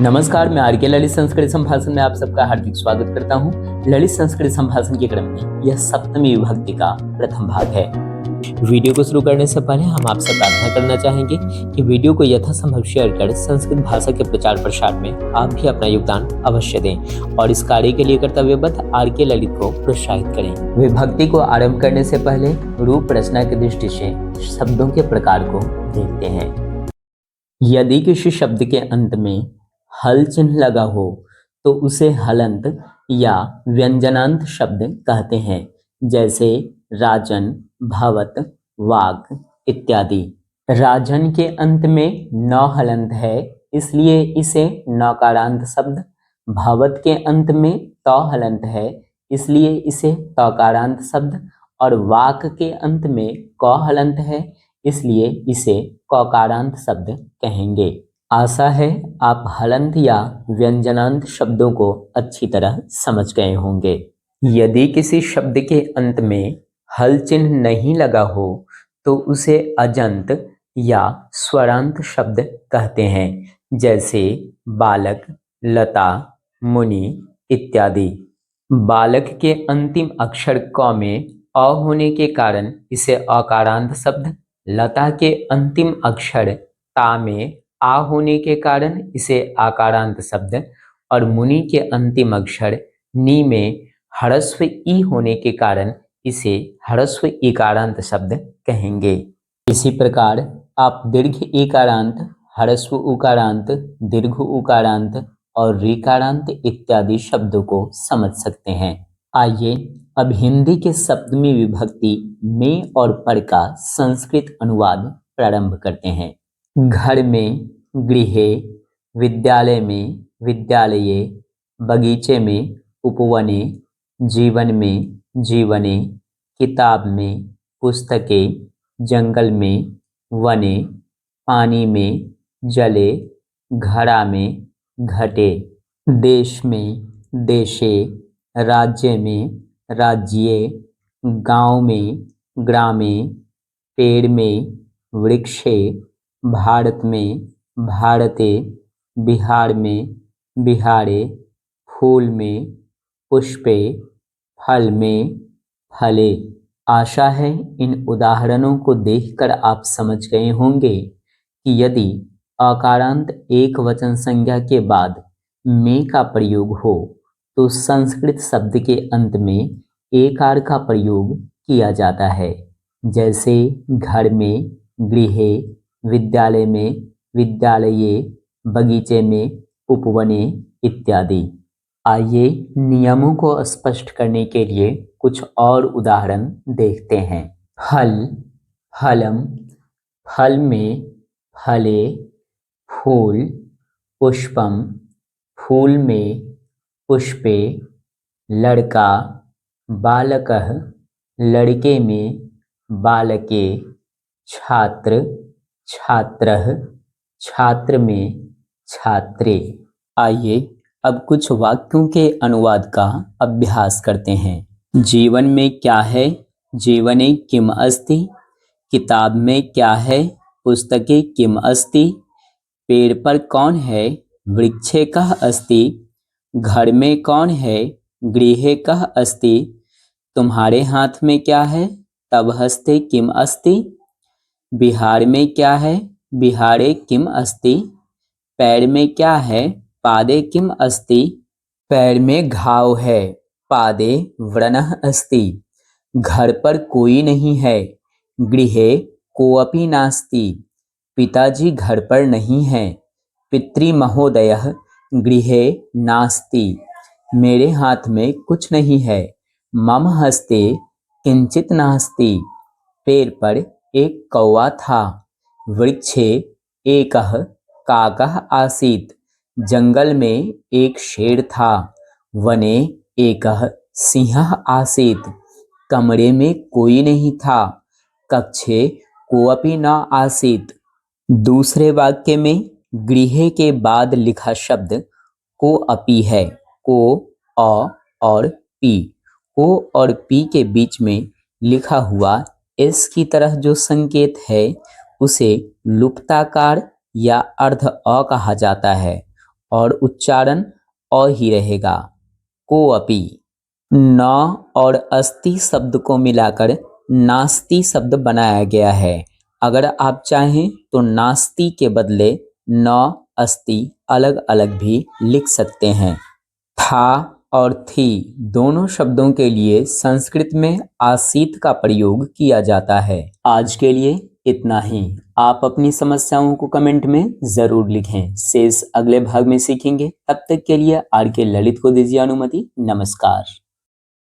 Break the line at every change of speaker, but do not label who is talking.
नमस्कार, मैं आर के ललित संस्कृत संभाषण में आप सबका हार्दिक स्वागत करता हूं। ललित संस्कृत संभाषण के क्रम में यह सप्तमी विभक्ति का प्रथम भाग है। वीडियो को शुरू करने से पहले हम आपसे प्रार्थना करना चाहेंगे कि वीडियो को यथासंभव शेयर कर संस्कृत भाषा के प्रचार प्रसार में आप भी अपना योगदान अवश्य दें और इस कार्य के लिए कर्तव्यबद्ध आर के ललित को प्रोत्साहित करें। विभक्ति को आरंभ करने से पहले रूप रचना की दृष्टि से शब्दों के प्रकार को देखते हैं। यदि किसी शब्द के अंत में हल चिन्ह लगा हो तो उसे हलंत या व्यंजनांत शब्द कहते हैं, जैसे राजन, भवत, वाक इत्यादि। राजन के अंत में न हलंत है, इसलिए इसे नकारांत शब्द। भवत के अंत में त हलंत है, इसलिए इसे तकारांत शब्द। और वाक के अंत में क हलंत है, इसलिए इसे ककारांत शब्द कहेंगे। आशा है आप हलंत या व्यंजनांत शब्दों को अच्छी तरह समझ गए होंगे। यदि किसी शब्द के अंत में हल चिन्ह नहीं लगा हो तो उसे अजंत या स्वरांत शब्द कहते हैं, जैसे बालक, लता, मुनि इत्यादि। बालक के अंतिम अक्षर क में अ होने के कारण इसे अकारांत शब्द, लता के अंतिम अक्षर ता में आ होने के कारण इसे आकारांत शब्द और मुनि के अंतिम अक्षर नी में ह्रस्व ई होने के कारण इसे ह्रस्व इकारांत शब्द कहेंगे। इसी प्रकार आप दीर्घ इकारांत, ह्रस्व उकारांत, दीर्घ उकारांत और ऋकारांत इत्यादि शब्दों को समझ सकते हैं। आइए अब हिंदी के सप्तमी विभक्ति में और पर का संस्कृत अनुवाद प्रारंभ करते हैं। घर में गृहे, विद्यालय में विद्यालये, बगीचे में उपवने, जीवन में जीवने, किताब में पुस्तके, जंगल में वने, पानी में जले, घड़ा में घटे, देश में देशे, राज्य में राज्ये, गांव में ग्रामे, पेड़ में वृक्षे, भारत में भारते, बिहार में बिहारे, फूल में पुष्पे, फल में फले। आशा है इन उदाहरणों को देखकर आप समझ गए होंगे कि यदि अकारांत एक वचन संज्ञा के बाद में का प्रयोग हो तो संस्कृत शब्द के अंत में एकार का प्रयोग किया जाता है, जैसे घर में, गृहे, विद्यालय में, विद्यालये, बगीचे में, उपवने इत्यादि। आइए नियमों को स्पष्ट करने के लिए कुछ और उदाहरण देखते हैं। फल, फलम, फल में फले, फूल, पुष्पम, फूल में पुष्पे, लड़का, बालकः, लड़के में बालके, छात्र, छात्रः, छात्र में छात्रे। आइए अब कुछ वाक्यों के अनुवाद का अभ्यास करते हैं। जीवन में क्या है? जीवने किम अस्ति? किताब में क्या है? पुस्तके किम अस्ति? पेड़ पर कौन है? वृक्षे कः अस्ति? घर में कौन है? गृहे कः अस्ति? तुम्हारे हाथ में क्या है? तव हस्ते किम अस्ति? बिहार में क्या है? बिहारे किम अस्ति? पैर में क्या है? पादे किम अस्ति? पैर में घाव है, पादे व्रणः अस्ति। घर पर कोई नहीं है, गृहे कोऽपि नास्ति। पिताजी घर पर नहीं है, पितृमहोदयः गृहे नास्ति। मेरे हाथ में कुछ नहीं है, मम हस्ते किंचित नास्ति। पेड़ पर एक कौवा था, वृक्षे एकः काकः आसीत्। जंगल में एक शेर था, वने एकः सिंहः आसीत्। कमरे में कोई नहीं था, कक्षे कोऽपि न आसीत्। दूसरे वाक्य में गृहे के बाद लिखा शब्द कोऽपि है। को, अ और पी। को और पी के बीच में लिखा हुआ एस की तरह जो संकेत है उसे लुप्ताकार या अर्ध अ कहा जाता है और उच्चारण अ ही रहेगा, कोअपि। न और अस्ति शब्द को मिलाकर नास्ति शब्द बनाया गया है। अगर आप चाहें तो नास्ति के बदले न अस्ति अलग अलग भी लिख सकते हैं। था और थी दोनों शब्दों के लिए संस्कृत में आसीत का प्रयोग किया जाता है। आज के लिए इतना ही। आप अपनी समस्याओं को कमेंट में जरूर लिखें। शेष अगले भाग में सीखेंगे। तब तक के लिए आर के ललित को दीजिए अनुमति। नमस्कार।